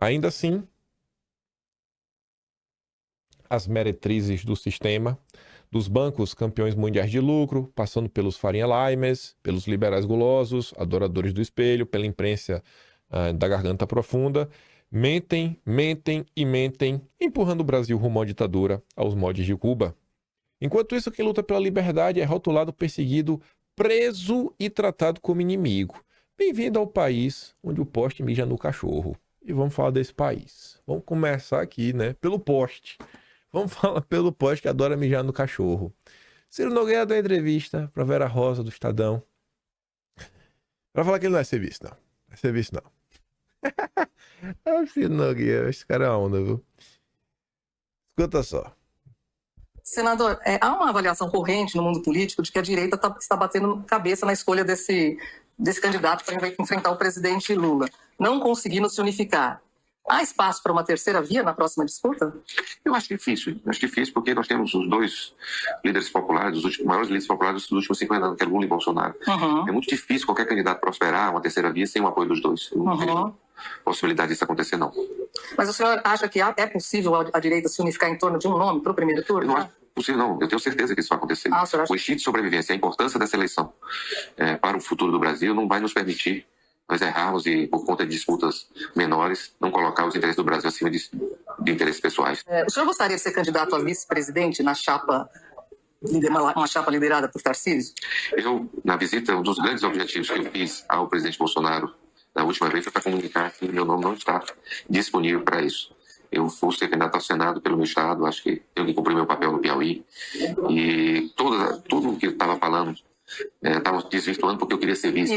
Ainda assim, as meretrizes do sistema, dos bancos campeões mundiais de lucro, passando pelos Faria Limers, pelos liberais gulosos, adoradores do espelho, pela imprensa da garganta profunda, mentem, mentem e mentem, empurrando o Brasil rumo à ditadura, aos moldes de Cuba. Enquanto isso, quem luta pela liberdade é rotulado, perseguido, preso e tratado como inimigo. Bem-vindo ao país onde o poste mija no cachorro. E vamos falar desse país. Vamos começar aqui, né? Pelo poste. Vamos falar pelo poste que adora mijar no cachorro. Ciro Nogueira deu entrevista pra Vera Rosa do Estadão. Pra falar que ele não é serviço, não. Não é serviço, não. Ah, Ciro Nogueira, esse cara é uma onda, viu? Escuta só. Senador, há uma avaliação corrente no mundo político de que a direita está batendo cabeça na escolha desse candidato para enfrentar o presidente Lula, não conseguindo se unificar. Há espaço para uma terceira via na próxima disputa? Eu acho difícil. Eu acho difícil porque nós temos os dois líderes populares, os maiores líderes populares dos últimos 50 anos, que é Lula e Bolsonaro. Uhum. É muito difícil qualquer candidato prosperar uma terceira via sem o apoio dos dois. Eu não vejo possibilidade disso acontecer, não. Mas o senhor acha que é possível a direita se unificar em torno de um nome para o primeiro turno? Eu não acho possível, não. Eu tenho certeza que isso vai acontecer. O senhor acha... O instinto de sobrevivência, a importância dessa eleição para o futuro do Brasil não vai nos permitir nós errarmos e, por conta de disputas menores, não colocar os interesses do Brasil acima de interesses pessoais. O senhor gostaria de ser candidato a vice-presidente na chapa, uma chapa liderada por Tarcísio? Eu, na visita, um dos grandes objetivos que eu fiz ao presidente Bolsonaro na última vez foi para comunicar que meu nome não está disponível para isso. Eu fui ser candidato ao Senado pelo meu estado, acho que tenho que cumprir meu papel no Piauí. E tudo o que eu estava falando estava desvirtuando porque eu queria ser vice.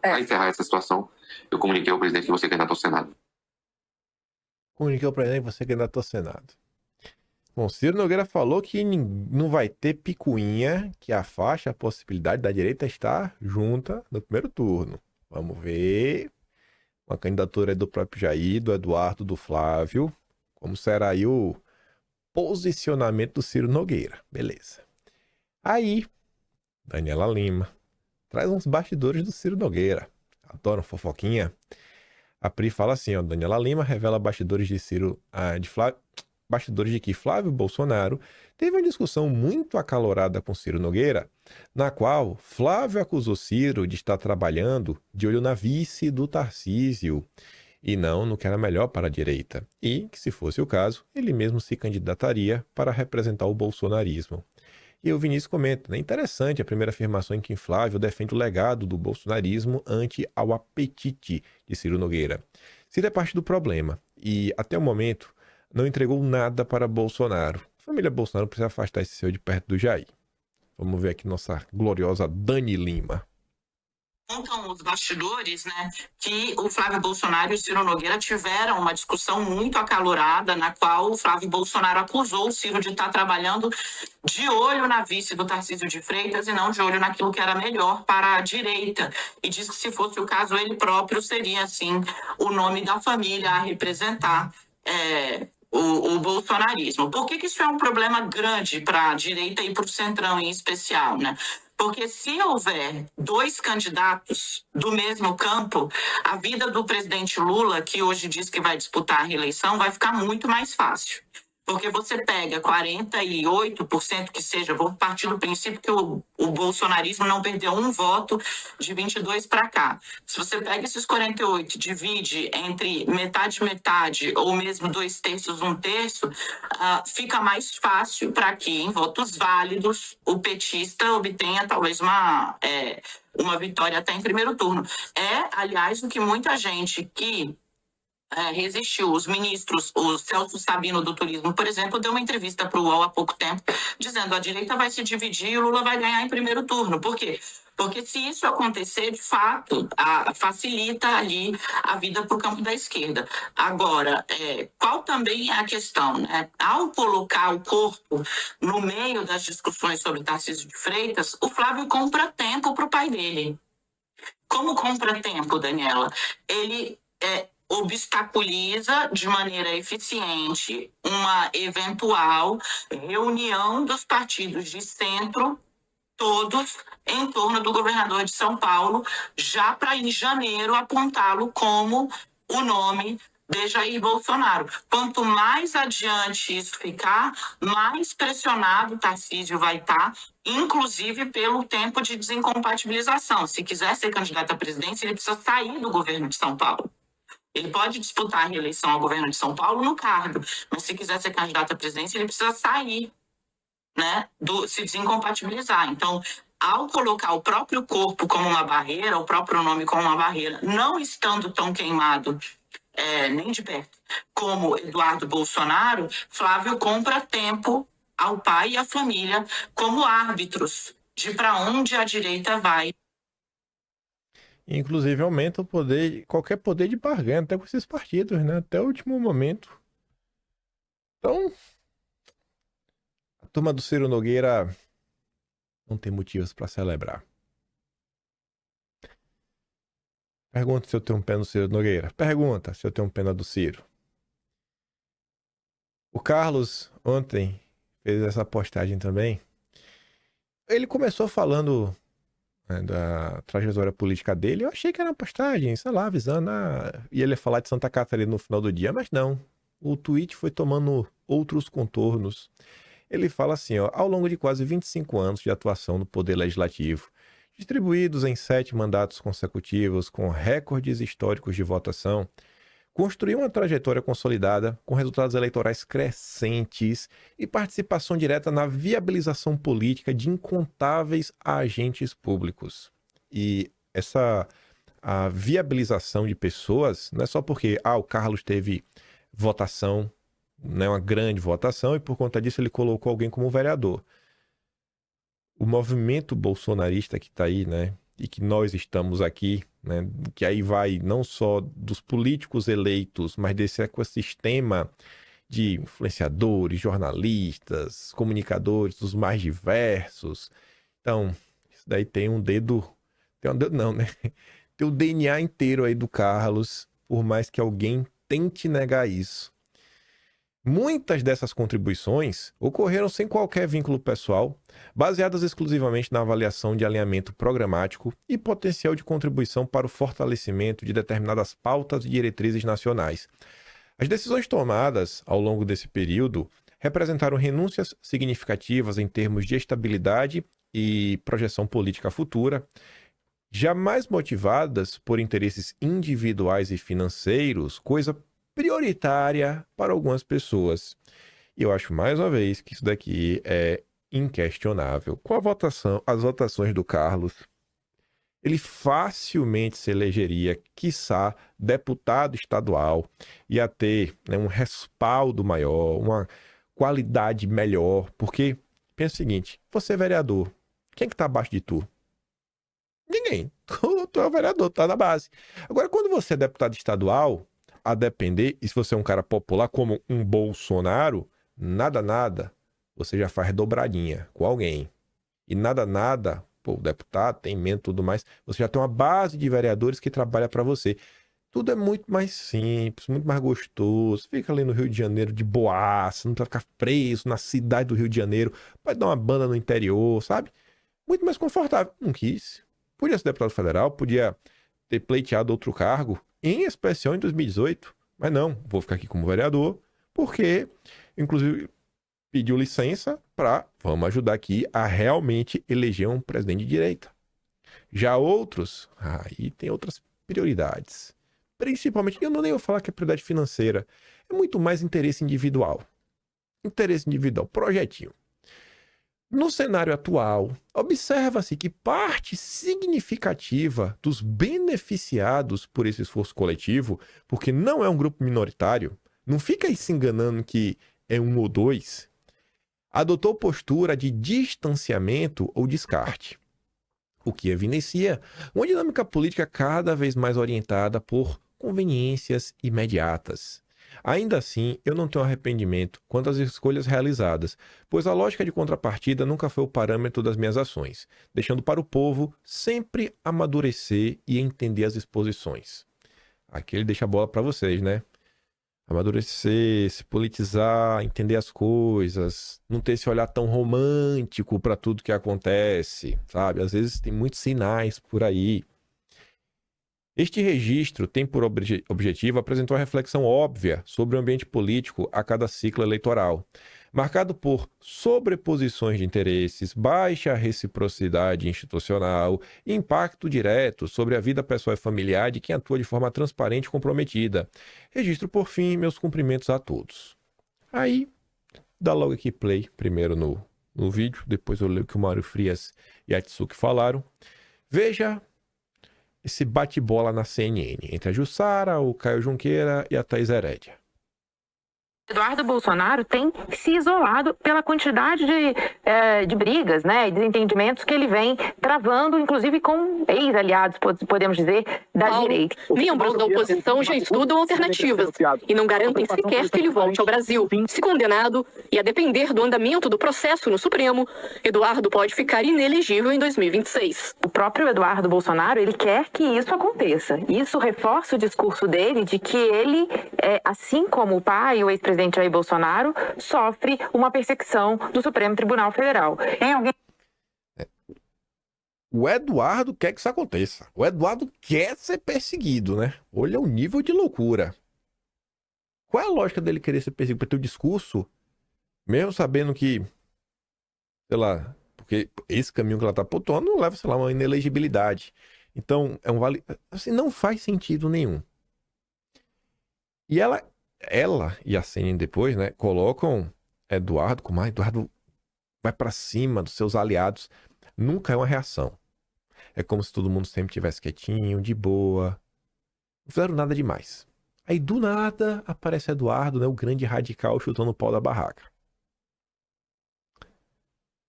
Para encerrar essa situação, eu comuniquei ao presidente que você é candidato ao Senado. Comuniquei ao presidente que você é candidato ao Senado. Bom, Ciro Nogueira falou que não vai ter picuinha que afaste a possibilidade da direita estar junta no primeiro turno. Vamos ver. Uma candidatura do próprio Jair, do Eduardo, do Flávio. Como será aí o posicionamento do Ciro Nogueira. Beleza. Aí, Daniela Lima traz uns bastidores do Ciro Nogueira. Adoram fofoquinha. A Pri fala assim, ó. Daniela Lima revela bastidores de Ciro... bastidores de que Flávio Bolsonaro teve uma discussão muito acalorada com Ciro Nogueira, na qual Flávio acusou Ciro de estar trabalhando de olho na vice do Tarcísio e não no que era melhor para a direita, e que, se fosse o caso, ele mesmo se candidataria para representar o bolsonarismo. E o Vinícius comenta, é interessante a primeira afirmação em que Flávio defende o legado do bolsonarismo ante ao apetite de Ciro Nogueira. Ciro é parte do problema e, até o momento, não entregou nada para Bolsonaro. A família Bolsonaro precisa afastar esse seu de perto do Jair. Vamos ver aqui nossa gloriosa Dani Lima. Contam os bastidores, né, que o Flávio Bolsonaro e o Ciro Nogueira tiveram uma discussão muito acalorada, na qual o Flávio Bolsonaro acusou o Ciro de estar trabalhando de olho na vice do Tarcísio de Freitas e não de olho naquilo que era melhor para a direita. E diz que, se fosse o caso, ele próprio seria, assim, o nome da família a representar o bolsonarismo. Por que isso é um problema grande para a direita e para o centrão em especial, né? Porque se houver dois candidatos do mesmo campo, a vida do presidente Lula, que hoje diz que vai disputar a reeleição, vai ficar muito mais fácil. Porque você pega 48% que seja, vou partir do princípio que o bolsonarismo não perdeu um voto de 22 para cá. Se você pega esses 48, divide entre metade, ou mesmo 2/3, 1/3, fica mais fácil para que, em votos válidos, o petista obtenha talvez uma vitória até em primeiro turno. Aliás, o que muita gente que resistiu. Os ministros, o Celso Sabino do Turismo, por exemplo, deu uma entrevista para o UOL há pouco tempo, dizendo: a direita vai se dividir e o Lula vai ganhar em primeiro turno. Por quê? Porque se isso acontecer, de fato, facilita ali a vida para o campo da esquerda. Agora, qual também é a questão, né? Ao colocar o corpo no meio das discussões sobre Tarcísio de Freitas, o Flávio compra tempo para o pai dele. Como compra tempo, Daniela? Ele obstaculiza de maneira eficiente uma eventual reunião dos partidos de centro, todos em torno do governador de São Paulo, já para em janeiro apontá-lo como o nome de Jair Bolsonaro. Quanto mais adiante isso ficar, mais pressionado o Tarcísio vai estar, inclusive pelo tempo de desincompatibilização. Se quiser ser candidato à presidência, ele precisa sair do governo de São Paulo. Ele pode disputar a reeleição ao governo de São Paulo no cargo, mas se quiser ser candidato à presidência, ele precisa sair, né, se desincompatibilizar. Então, ao colocar o próprio corpo como uma barreira, o próprio nome como uma barreira, não estando tão queimado nem de perto como Eduardo Bolsonaro, Flávio compra tempo ao pai e à família como árbitros de para onde a direita vai. Inclusive aumenta o poder, qualquer poder de barganha, até com esses partidos, né? Até o último momento. Então, a turma do Ciro Nogueira não tem motivos para celebrar. Pergunta se eu tenho pena do Ciro Nogueira. Pergunta se eu tenho pena do Ciro. O Carlos ontem fez essa postagem também. Ele começou falando da trajetória política dele. Eu achei que era uma postagem, sei lá, avisando. E ele ia falar de Santa Catarina no final do dia, mas não. O tweet foi tomando outros contornos. Ele fala assim, ó, ao longo de quase 25 anos de atuação no Poder Legislativo, distribuídos em 7 mandatos consecutivos com recordes históricos de votação, construiu uma trajetória consolidada com resultados eleitorais crescentes e participação direta na viabilização política de incontáveis agentes públicos. E a viabilização de pessoas não é só porque o Carlos teve votação, né, uma grande votação, e por conta disso ele colocou alguém como vereador. O movimento bolsonarista que está aí, né, e que nós estamos aqui, né, que aí vai não só dos políticos eleitos, mas desse ecossistema de influenciadores, jornalistas, comunicadores dos mais diversos. Então, isso daí tem um dedo não, né? Tem o DNA inteiro aí do Carlos, por mais que alguém tente negar isso. Muitas dessas contribuições ocorreram sem qualquer vínculo pessoal, baseadas exclusivamente na avaliação de alinhamento programático e potencial de contribuição para o fortalecimento de determinadas pautas e diretrizes nacionais. As decisões tomadas ao longo desse período representaram renúncias significativas em termos de estabilidade e projeção política futura, jamais motivadas por interesses individuais e financeiros, coisa prioritária para algumas pessoas. E eu acho, mais uma vez, que isso daqui é inquestionável. Com as votações do Carlos, ele facilmente se elegeria, quiçá, deputado estadual, ia ter, né, um respaldo maior, uma qualidade melhor, porque, pensa o seguinte, você é vereador, quem é que está abaixo de tu? Ninguém. Tu é o vereador, tá na base. Agora, quando você é deputado estadual, a depender, e se você é um cara popular como um Bolsonaro, nada, você já faz dobradinha com alguém. E nada, o deputado tem emenda e tudo mais, você já tem uma base de vereadores que trabalha para você. Tudo é muito mais simples, muito mais gostoso. Fica ali no Rio de Janeiro de boaça, não precisa ficar preso na cidade do Rio de Janeiro, pode dar uma banda no interior, sabe? Muito mais confortável. Não quis. Podia ser deputado federal, podia ter pleiteado outro cargo, em especial em 2018, mas não, vou ficar aqui como vereador, porque, inclusive, pediu licença para, vamos ajudar aqui a realmente eleger um presidente de direita. Já outros, aí tem outras prioridades. Principalmente, eu não nem vou falar que é prioridade financeira, é muito mais interesse individual. Interesse individual, projetinho. No cenário atual, observa-se que parte significativa dos beneficiados por esse esforço coletivo, porque não é um grupo minoritário, não fica aí se enganando que é 1 ou 2, adotou postura de distanciamento ou descarte, o que evidencia uma dinâmica política cada vez mais orientada por conveniências imediatas. Ainda assim, eu não tenho arrependimento quanto às escolhas realizadas, pois a lógica de contrapartida nunca foi o parâmetro das minhas ações, deixando para o povo sempre amadurecer e entender as exposições. Aqui ele deixa a bola para vocês, né? Amadurecer, se politizar, entender as coisas, não ter esse olhar tão romântico para tudo que acontece, sabe? Às vezes tem muitos sinais por aí. Este registro tem por objetivo apresentar uma reflexão óbvia sobre o ambiente político a cada ciclo eleitoral, marcado por sobreposições de interesses, baixa reciprocidade institucional e impacto direto sobre a vida pessoal e familiar de quem atua de forma transparente e comprometida. Registro, por fim, meus cumprimentos a todos. Aí, dá logo aqui play, primeiro no vídeo, depois eu leio o que o Mário Frias e a Atsuki falaram. Veja esse bate-bola na CNN entre a Jussara, o Caio Junqueira e a Thaís Herédia. Eduardo Bolsonaro tem se isolado pela quantidade de brigas, né, e desentendimentos que ele vem travando, inclusive com ex-aliados, podemos dizer, da direita. Membros da oposição já estudam alternativas e não garantem sequer que ele volte ao Brasil. Se condenado e a depender do andamento do processo no Supremo, Eduardo pode ficar inelegível em 2026. O próprio Eduardo Bolsonaro, ele quer que isso aconteça. Isso reforça o discurso dele de que ele, assim como o pai, o ex-presidente Jair Bolsonaro, sofre uma perseguição do Supremo Tribunal Federal. O Eduardo quer que isso aconteça. O Eduardo quer ser perseguido, né? Olha o nível de loucura. Qual é a lógica dele querer ser perseguido? Para ter o discurso, mesmo sabendo que, sei lá, porque esse caminho que ela tá pontuando não leva, sei lá, uma inelegibilidade. Então, assim, não faz sentido nenhum. E ela e a CNN depois, né, colocam Eduardo como Eduardo vai pra cima dos seus aliados. Nunca é uma reação. É como se todo mundo sempre tivesse quietinho, de boa. Não fizeram nada demais. Aí do nada aparece Eduardo, né, o grande radical chutando o pau da barraca.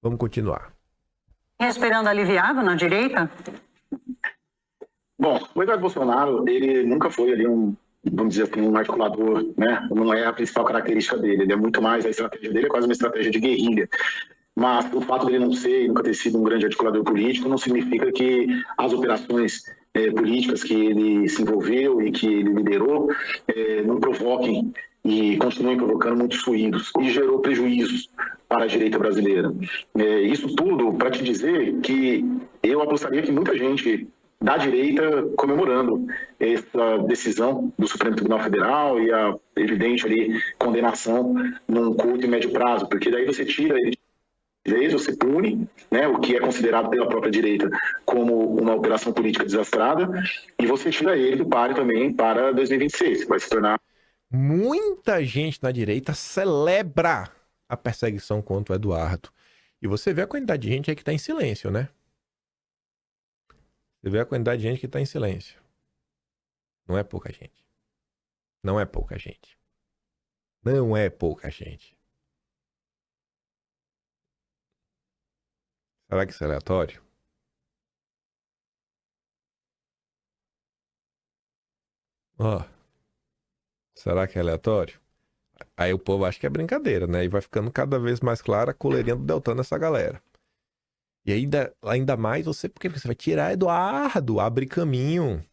Vamos continuar. Esperando aliviado na direita? Bom, o Eduardo Bolsonaro, ele nunca foi ali vamos dizer assim, um articulador, né? Não é a principal característica dele. Ele é muito mais, a estratégia dele é quase uma estratégia de guerrilha. Mas o fato dele não ser e nunca ter sido um grande articulador político não significa que as operações políticas que ele se envolveu e que ele liderou não provoquem e continuem provocando muitos ruídos e gerou prejuízos para a direita brasileira. Isso tudo para te dizer que eu apostaria que muita gente da direita comemorando essa decisão do Supremo Tribunal Federal e a evidente ali condenação num curto e médio prazo, porque daí você tira ele de vez, você pune, né, o que é considerado pela própria direita como uma operação política desastrada, e você tira ele do páreo também para 2026, que vai se tornar... Muita gente na direita celebra a perseguição contra o Eduardo. E você vê a quantidade de gente aí que tá em silêncio, né? Você vê a quantidade de gente que tá em silêncio. Não é pouca gente. Não é pouca gente. Não é pouca gente. Será que isso é aleatório? Ó. Será que é aleatório? Aí o povo acha que é brincadeira, né? E vai ficando cada vez mais clara a coleirinha do Deltan nessa galera. E ainda mais porque você vai tirar Eduardo, abre caminho.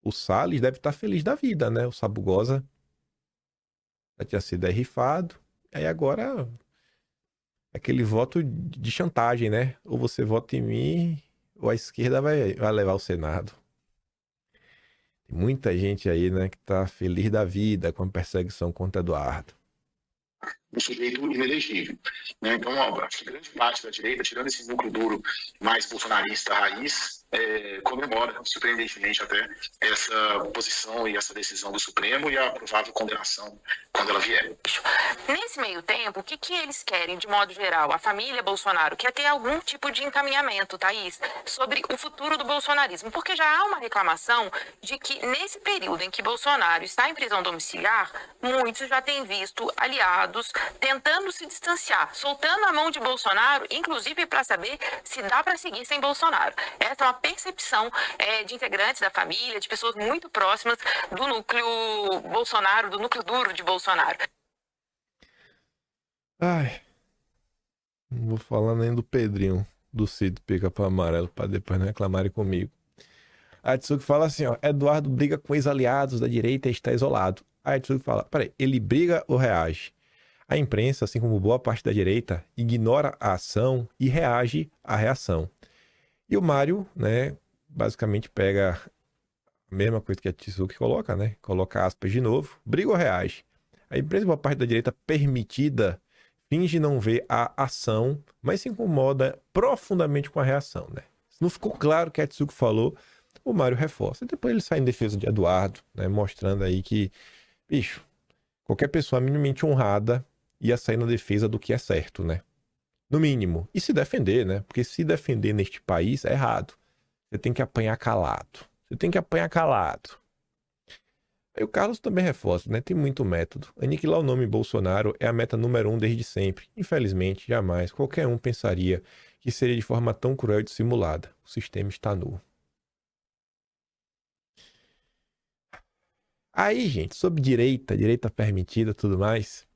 O Salles deve estar feliz da vida, né? O Sabugosa já tinha sido rifado. Aí agora aquele voto de chantagem, né? Ou você vota em mim, ou a esquerda vai levar o Senado. Tem muita gente aí, né, que tá feliz da vida com a perseguição contra Eduardo. Um sujeito inelegível, né? Então, acho que grande parte da direita, tirando esse núcleo duro mais bolsonarista raiz, comemora, surpreendentemente até, essa posição e essa decisão do Supremo e a provável condenação quando ela vier. Nesse meio tempo, o que eles querem, de modo geral? A família Bolsonaro quer ter algum tipo de encaminhamento, Thaís, sobre o futuro do bolsonarismo, porque já há uma reclamação de que nesse período em que Bolsonaro está em prisão domiciliar, muitos já têm visto aliados tentando se distanciar, soltando a mão de Bolsonaro, inclusive para saber se dá para seguir sem Bolsonaro. Essa é uma percepção de integrantes da família, de pessoas muito próximas do núcleo Bolsonaro, do núcleo duro de Bolsonaro. Ai, não vou falar nem do Pedrinho, do Cid Pica-Pau Amarelo, para depois não reclamarem comigo. A Atsuki fala assim, ó, Eduardo briga com ex-aliados da direita e está isolado. A Atsuki fala, peraí, ele briga ou reage? A imprensa, assim como boa parte da direita, ignora a ação e reage à reação. E o Mário, né, basicamente pega a mesma coisa que a Tsuki coloca, né? Coloca aspas de novo. Briga ou reage? A principal parte da direita permitida finge não ver a ação, mas se incomoda profundamente com a reação, né? Se não ficou claro o que a Tsuki falou, o Mário reforça. E depois ele sai em defesa de Eduardo, né? Mostrando aí que, bicho, qualquer pessoa minimamente honrada ia sair na defesa do que é certo, né? No mínimo. E se defender, né? Porque se defender neste país é errado. Você tem que apanhar calado. Você tem que apanhar calado. Aí o Carlos também reforça, né? Tem muito método. Aniquilar o nome Bolsonaro é a meta número 1 desde sempre. Infelizmente, jamais qualquer um pensaria que seria de forma tão cruel e dissimulada. O sistema está nu. Aí, gente, sobre direita permitida, tudo mais.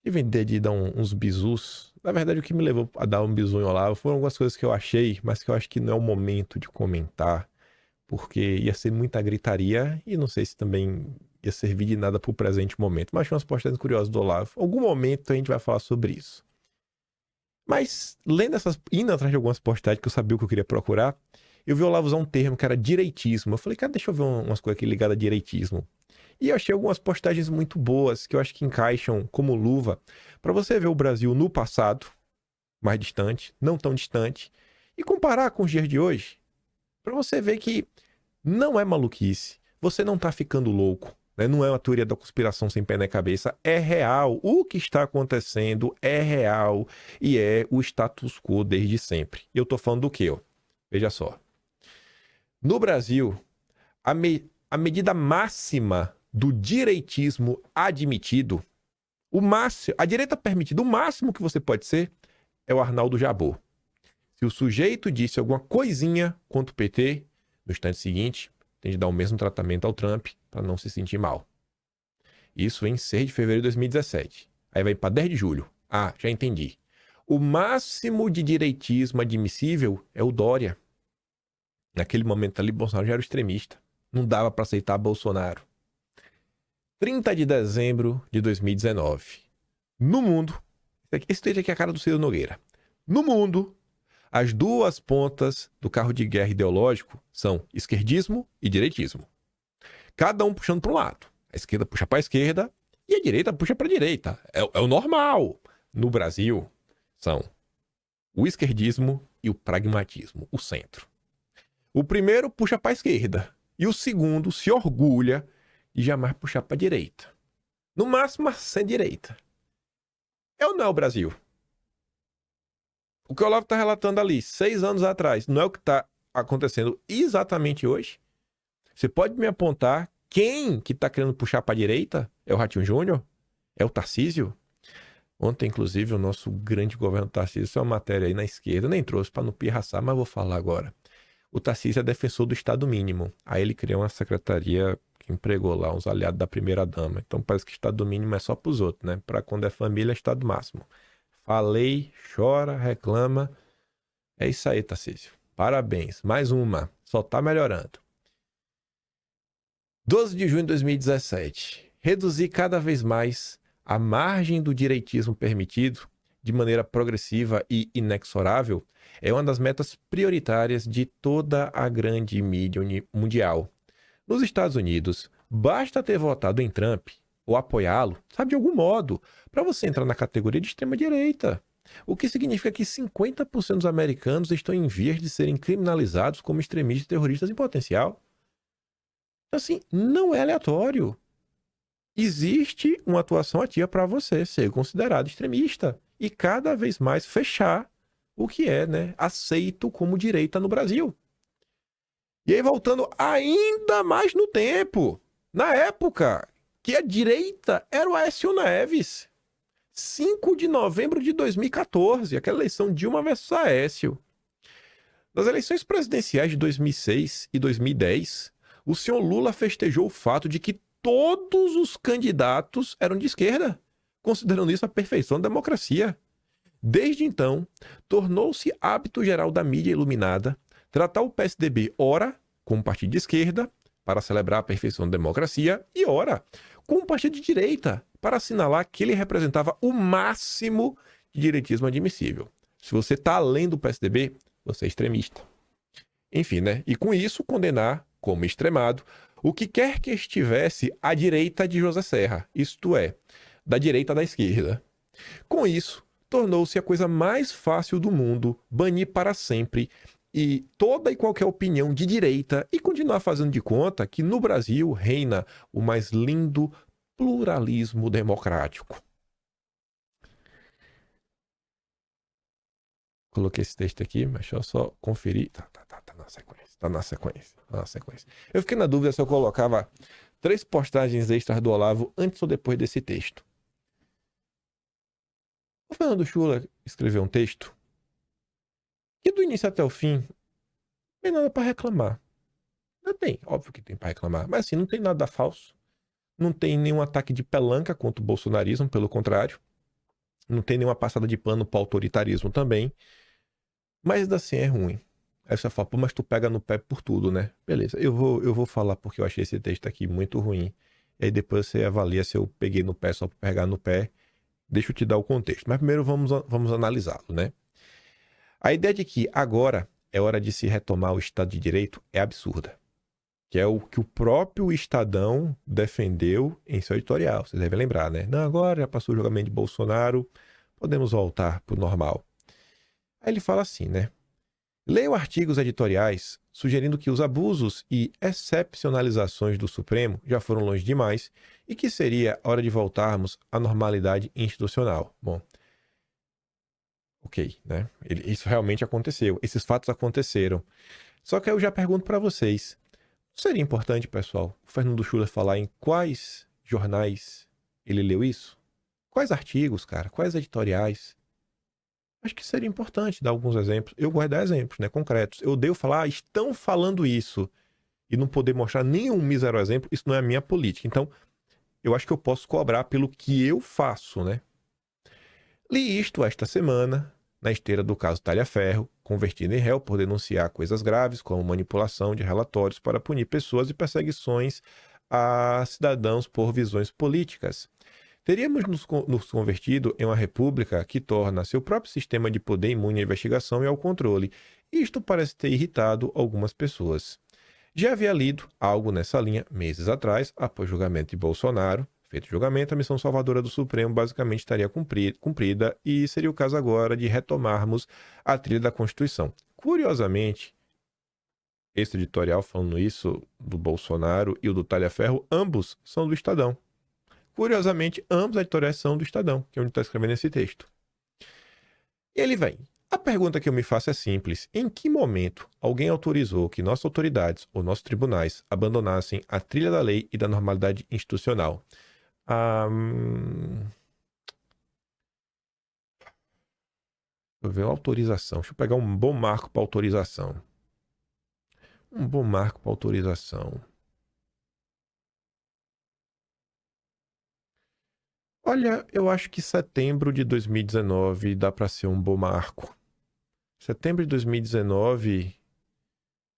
Tive de dar uns bizus. Na verdade, o que me levou a dar um bizu em Olavo foram algumas coisas que eu achei, mas que eu acho que não é o momento de comentar, porque ia ser muita gritaria e não sei se também ia servir de nada pro presente momento. Mas tinha umas postagens curiosas do Olavo. Em algum momento a gente vai falar sobre isso. Mas, indo atrás de algumas postagens que eu sabia o que eu queria procurar, eu vi o Olavo usar um termo que era direitismo. Eu falei, cara, deixa eu ver umas coisas aqui ligadas a direitismo. E eu achei algumas postagens muito boas, que eu acho que encaixam como luva, para você ver o Brasil no passado, mais distante, não tão distante, e comparar com os dias de hoje, para você ver que não é maluquice, você não tá ficando louco, né? Não é uma teoria da conspiração sem pé na cabeça, é real. O que está acontecendo é real e é o status quo desde sempre. E eu tô falando do quê? Ó? Veja só. No Brasil, a medida máxima do direitismo admitido, a direita permitida, o máximo que você pode ser é o Arnaldo Jabor. Se o sujeito disse alguma coisinha contra o PT, no instante seguinte, tem de dar o mesmo tratamento ao Trump para não se sentir mal. Isso em 6 de fevereiro de 2017. Aí vai para 10 de julho. Ah, já entendi. O máximo de direitismo admissível é o Dória. Naquele momento ali, Bolsonaro já era extremista. Não dava para aceitar Bolsonaro. 30 de dezembro de 2019. No mundo, esse texto aqui é a cara do Ciro Nogueira. No mundo, as duas pontas do carro de guerra ideológico são esquerdismo e direitismo. Cada um puxando para um lado. A esquerda puxa para a esquerda e a direita puxa para a direita. É o normal. No Brasil, são o esquerdismo e o pragmatismo, o centro. O primeiro puxa para a esquerda e o segundo se orgulha de jamais puxar para a direita. No máximo, a centro-direita. É ou não é o Brasil? O que o Olavo está relatando ali, 6 anos atrás, não é o que está acontecendo exatamente hoje? Você pode me apontar quem que está querendo puxar para a direita? É o Ratinho Júnior? É o Tarcísio? Ontem, inclusive, o nosso grande governo Tarcísio, isso é uma matéria aí na esquerda, nem trouxe para não pirraçar, mas vou falar agora. O Tarcísio é defensor do Estado mínimo. Aí ele criou uma secretaria que empregou lá uns aliados da primeira-dama. Então parece que Estado mínimo é só para os outros, né? Para quando é família, é Estado máximo. Falei, chora, reclama. É isso aí, Tarcísio. Parabéns. Mais uma. Só tá melhorando. 12 de junho de 2017. Reduzir cada vez mais a margem do direitismo permitido de maneira progressiva e inexorável é uma das metas prioritárias de toda a grande mídia mundial. Nos Estados Unidos, basta ter votado em Trump ou apoiá-lo, sabe, de algum modo, para você entrar na categoria de extrema-direita. O que significa que 50% dos americanos estão em vias de serem criminalizados como extremistas e terroristas em potencial. Assim, não é aleatório. Existe uma atuação ativa para você ser considerado extremista e cada vez mais fechar o que é, né, aceito como direita no Brasil. E aí, voltando ainda mais no tempo, na época que a direita era o Aécio Neves, 5 de novembro de 2014, aquela eleição Dilma versus Aécio. Nas eleições presidenciais de 2006 e 2010, o senhor Lula festejou o fato de que todos os candidatos eram de esquerda, considerando isso a perfeição da democracia. Desde então, tornou-se hábito geral da mídia iluminada tratar o PSDB, ora, como partido de esquerda, para celebrar a perfeição da democracia, e ora, como partido de direita, para assinalar que ele representava o máximo de direitismo admissível. Se você está além do PSDB, você é extremista. Enfim, né? E com isso, condenar como extremado, o que quer que estivesse à direita de José Serra, isto é, da direita da esquerda. Com isso, tornou-se a coisa mais fácil do mundo banir para sempre e toda e qualquer opinião de direita e continuar fazendo de conta que no Brasil reina o mais lindo pluralismo democrático. Coloquei esse texto aqui, mas deixa eu só conferir. Tá na sequência. Eu fiquei na dúvida se eu colocava 3 postagens extras do Olavo antes ou depois desse texto. O Fernando Schuller escreveu um texto que do início até o fim não tem nada para reclamar. Não tem, óbvio que tem para reclamar, mas assim, não tem nada falso. Não tem nenhum ataque de pelanca contra o bolsonarismo, pelo contrário. Não tem nenhuma passada de pano para o autoritarismo também. Mas assim, é ruim. Aí você fala, pô, mas tu pega no pé por tudo, né? Beleza, eu vou falar porque eu achei esse texto aqui muito ruim. E aí depois você avalia se eu peguei no pé só para pegar no pé. Deixa eu te dar o contexto. Mas primeiro vamos analisá-lo, né? A ideia de que agora é hora de se retomar o Estado de Direito é absurda. Que é o que o próprio Estadão defendeu em seu editorial. Vocês devem lembrar, né? Não, agora já passou o julgamento de Bolsonaro, podemos voltar para o normal. Aí ele fala assim, né? Leio artigos editoriais sugerindo que os abusos e excepcionalizações do Supremo já foram longe demais e que seria hora de voltarmos à normalidade institucional. Bom, ok, né? Isso realmente aconteceu. Esses fatos aconteceram. Só que eu já pergunto para vocês, seria importante, pessoal, o Fernando Schuller falar em quais jornais ele leu isso? Quais artigos, cara? Quais editoriais? Acho que seria importante dar alguns exemplos. Eu gosto de dar exemplos, né, concretos. Eu odeio falar, estão falando isso, e não poder mostrar nenhum mísero exemplo, isso não é a minha política. Então, eu acho que eu posso cobrar pelo que eu faço, né? Li isto esta semana, na esteira do caso Talhaferro, convertido em réu por denunciar coisas graves, como manipulação de relatórios para punir pessoas e perseguições a cidadãos por visões políticas. Teríamos nos convertido em uma república que torna seu próprio sistema de poder imune à investigação e ao controle. Isto parece ter irritado algumas pessoas. Já havia lido algo nessa linha meses atrás, após o julgamento de Bolsonaro. Feito o julgamento, a missão salvadora do Supremo basicamente estaria cumprida e seria o caso agora de retomarmos a trilha da Constituição. Curiosamente, esse editorial falando isso do Bolsonaro e o do Talhaferro, ambos são do Estadão. Curiosamente, ambos as editoriais são do Estadão, que é onde está escrevendo esse texto. E ele vem. A pergunta que eu me faço é simples. Em que momento alguém autorizou que nossas autoridades ou nossos tribunais abandonassem a trilha da lei e da normalidade institucional? Vou ver uma autorização. Deixa eu pegar um bom marco para autorização. Um bom marco para autorização. Olha, eu acho que setembro de 2019 dá para ser um bom marco. Setembro de 2019,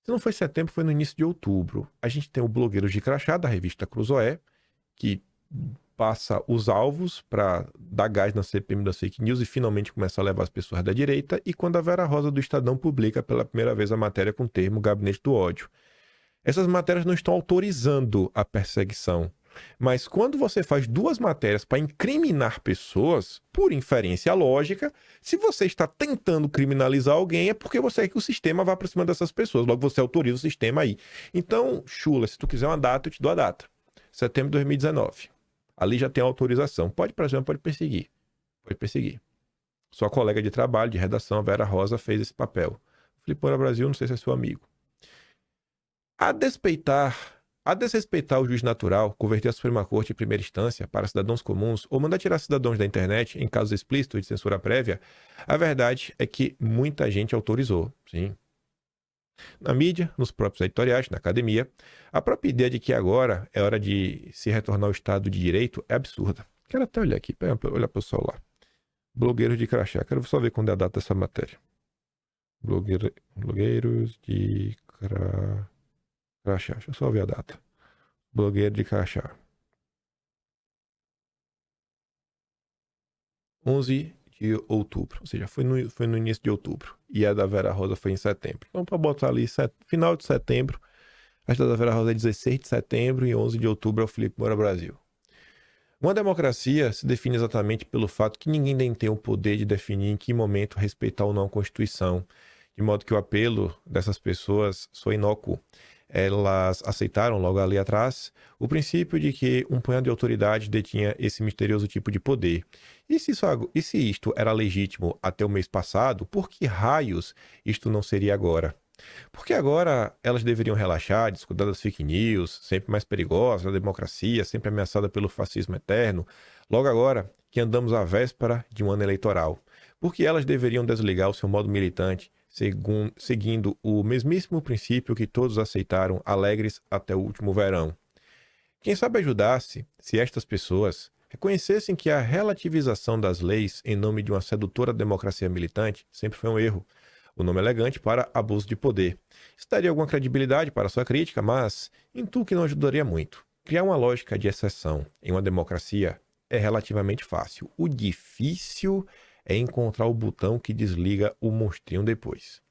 se não foi setembro, foi no início de outubro. A gente tem o Blogueiros de Crachá, da revista Cruzoé, que passa os alvos para dar gás na CPM das fake news e finalmente começa a levar as pessoas da direita. E quando a Vera Rosa do Estadão publica pela primeira vez a matéria com o termo Gabinete do Ódio. Essas matérias não estão autorizando a perseguição. Mas quando você faz 2 matérias para incriminar pessoas, por inferência lógica, se você está tentando criminalizar alguém, é porque você quer que o sistema vá para cima dessas pessoas. Logo, você autoriza o sistema aí. Então, Schuller, se tu quiser uma data, eu te dou a data. Setembro de 2019. Ali já tem autorização. Pode pressionar, pode perseguir. Pode perseguir. Sua colega de trabalho, de redação, a Vera Rosa, fez esse papel. Flipora Brasil, não sei se é seu amigo. A desrespeitar o juiz natural, converter a Suprema Corte em primeira instância para cidadãos comuns ou mandar tirar cidadãos da internet em casos explícitos de censura prévia, a verdade é que muita gente autorizou, sim. Na mídia, nos próprios editoriais, na academia, a própria ideia de que agora é hora de se retornar ao Estado de Direito é absurda. Quero até olhar aqui, olhar para o celular. Blogueiros de Crachá, quero só ver quando é a data dessa matéria. Blogueiros de Crachá, deixa eu só ver a data. Blogueiro de Crachá. 11 de outubro, ou seja, foi no início de outubro. E a da Vera Rosa foi em setembro. Então, para botar ali final de setembro, A cidade da Vera Rosa é 16 de setembro e 11 de outubro é o Felipe Moura Brasil. Uma democracia se define exatamente pelo fato que ninguém tem o poder de definir em que momento respeitar ou não a Constituição, de modo que o apelo dessas pessoas foi inócuo. Elas aceitaram logo ali atrás o princípio de que um punhado de autoridade detinha esse misterioso tipo de poder. E se isto era legítimo até o mês passado, por que raios isto não seria agora? Porque agora elas deveriam relaxar, descuidar das fake news, sempre mais perigosas, da democracia, sempre ameaçada pelo fascismo eterno, logo agora que andamos à véspera de um ano eleitoral. Porque elas deveriam desligar o seu modo militante, seguindo o mesmíssimo princípio que todos aceitaram, alegres até o último verão. Quem sabe ajudasse se estas pessoas reconhecessem que a relativização das leis em nome de uma sedutora democracia militante sempre foi um erro, o nome elegante para abuso de poder. Isso daria alguma credibilidade para sua crítica, mas intuo que não ajudaria muito. Criar uma lógica de exceção em uma democracia é relativamente fácil. O difícil é encontrar o botão que desliga o monstrinho depois.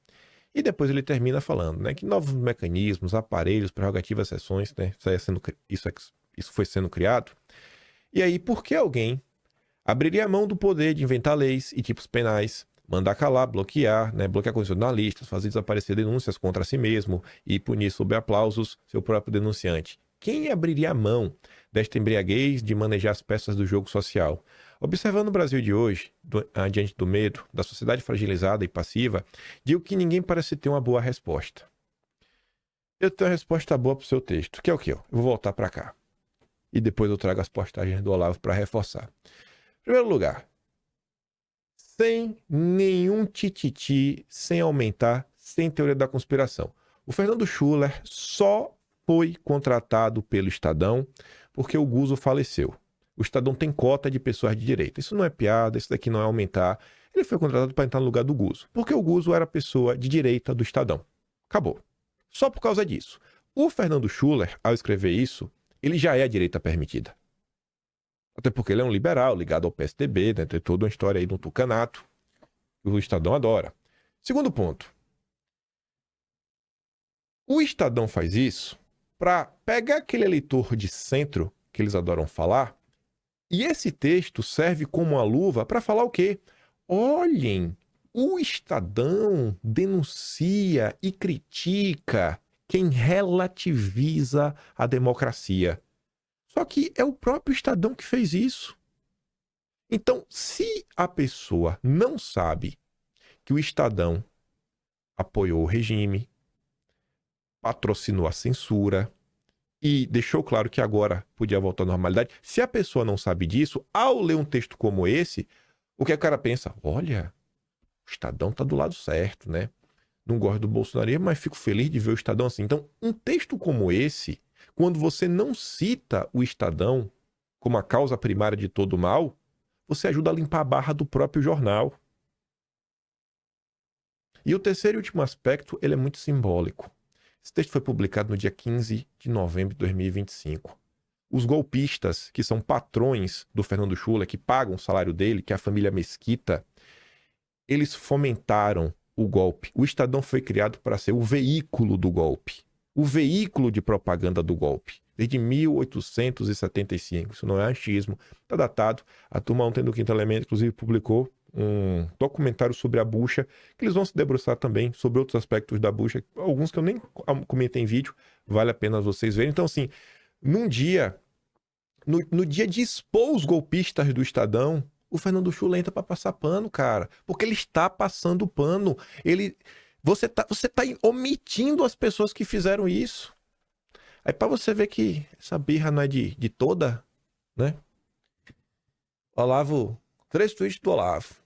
E depois ele termina falando, né, que novos mecanismos, aparelhos, prerrogativas, exceções, né, isso foi sendo criado. E aí, por que alguém abriria a mão do poder de inventar leis e tipos penais, mandar calar, bloquear, né, bloquear constitucionalistas, fazer desaparecer denúncias contra si mesmo e punir sob aplausos seu próprio denunciante? Quem abriria a mão desta embriaguez de manejar as peças do jogo social? Observando o Brasil de hoje, diante do medo, da sociedade fragilizada e passiva, digo que ninguém parece ter uma boa resposta. Eu tenho uma resposta boa para o seu texto, que é o quê? Eu vou voltar para cá. E depois eu trago as postagens do Olavo para reforçar. Em primeiro lugar, sem nenhum tititi, sem aumentar, sem teoria da conspiração. O Fernando Schuller só foi contratado pelo Estadão porque o Guzo faleceu. O Estadão tem cota de pessoas de direita. Isso não é piada, isso daqui não é aumentar. Ele foi contratado para entrar no lugar do Guzo, porque o Guzo era pessoa de direita do Estadão. Acabou. Só por causa disso. O Fernando Schuller, ao escrever isso, ele já é a direita permitida. Até porque ele é um liberal, ligado ao PSDB, né? Tem toda uma história aí do tucanato, que o Estadão adora. Segundo ponto. O Estadão faz isso para pegar aquele eleitor de centro, que eles adoram falar, e esse texto serve como uma luva para falar o quê? Olhem, o Estadão denuncia e critica quem relativiza a democracia. Só que é o próprio Estadão que fez isso. Então, se a pessoa não sabe que o Estadão apoiou o regime, patrocinou a censura e deixou claro que agora podia voltar à normalidade, se a pessoa não sabe disso, ao ler um texto como esse, o que o cara pensa? Olha, o Estadão tá do lado certo, né? Não gosto do bolsonarismo, mas fico feliz de ver o Estadão assim. Então, um texto como esse, quando você não cita o Estadão como a causa primária de todo o mal, você ajuda a limpar a barra do próprio jornal. E o terceiro e último aspecto, ele é muito simbólico. Esse texto foi publicado no dia 15 de novembro de 2025. Os golpistas, que são patrões do Fernando Schuller, que pagam o salário dele, que é a família Mesquita, eles fomentaram o golpe. O Estadão foi criado para ser o veículo do golpe. O veículo de propaganda do golpe. Desde 1875. Isso não é achismo. Está datado. A turma ontem do Quinto Elemento, inclusive, publicou um documentário sobre a bucha, que eles vão se debruçar também sobre outros aspectos da bucha, alguns que eu nem comentei em vídeo, vale a pena vocês verem. Então, assim, no dia de expor os golpistas do Estadão, o Fernando Schuller entra para passar pano, cara, porque ele está passando pano. Você tá omitindo as pessoas que fizeram isso. Aí para você ver que essa birra não é de toda, né? Olavo, 3 tweets do Olavo.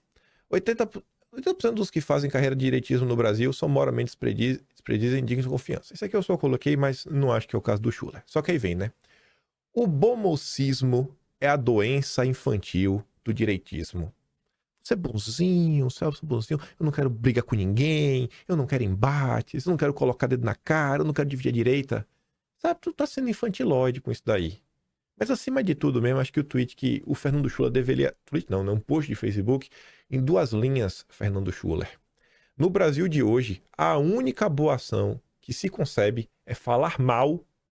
80% dos que fazem carreira de direitismo no Brasil são moralmente desprezíveis e indignos de confiança. Isso aqui eu só coloquei, mas não acho que é o caso do Schuller. Só que aí vem, né? O bomocismo é a doença infantil do direitismo. Você é bonzinho, você é bonzinho, eu não quero brigar com ninguém, eu não quero embates, eu não quero colocar dedo na cara, eu não quero dividir a direita. Sabe, tu tá sendo infantilóide com isso daí. Mas acima de tudo mesmo, acho que o tweet que o Fernando Schuller deveria... Tweet não, né? Um post de Facebook em 2 linhas, Fernando Schuller. No Brasil de hoje, a única boa ação que se concebe é falar mal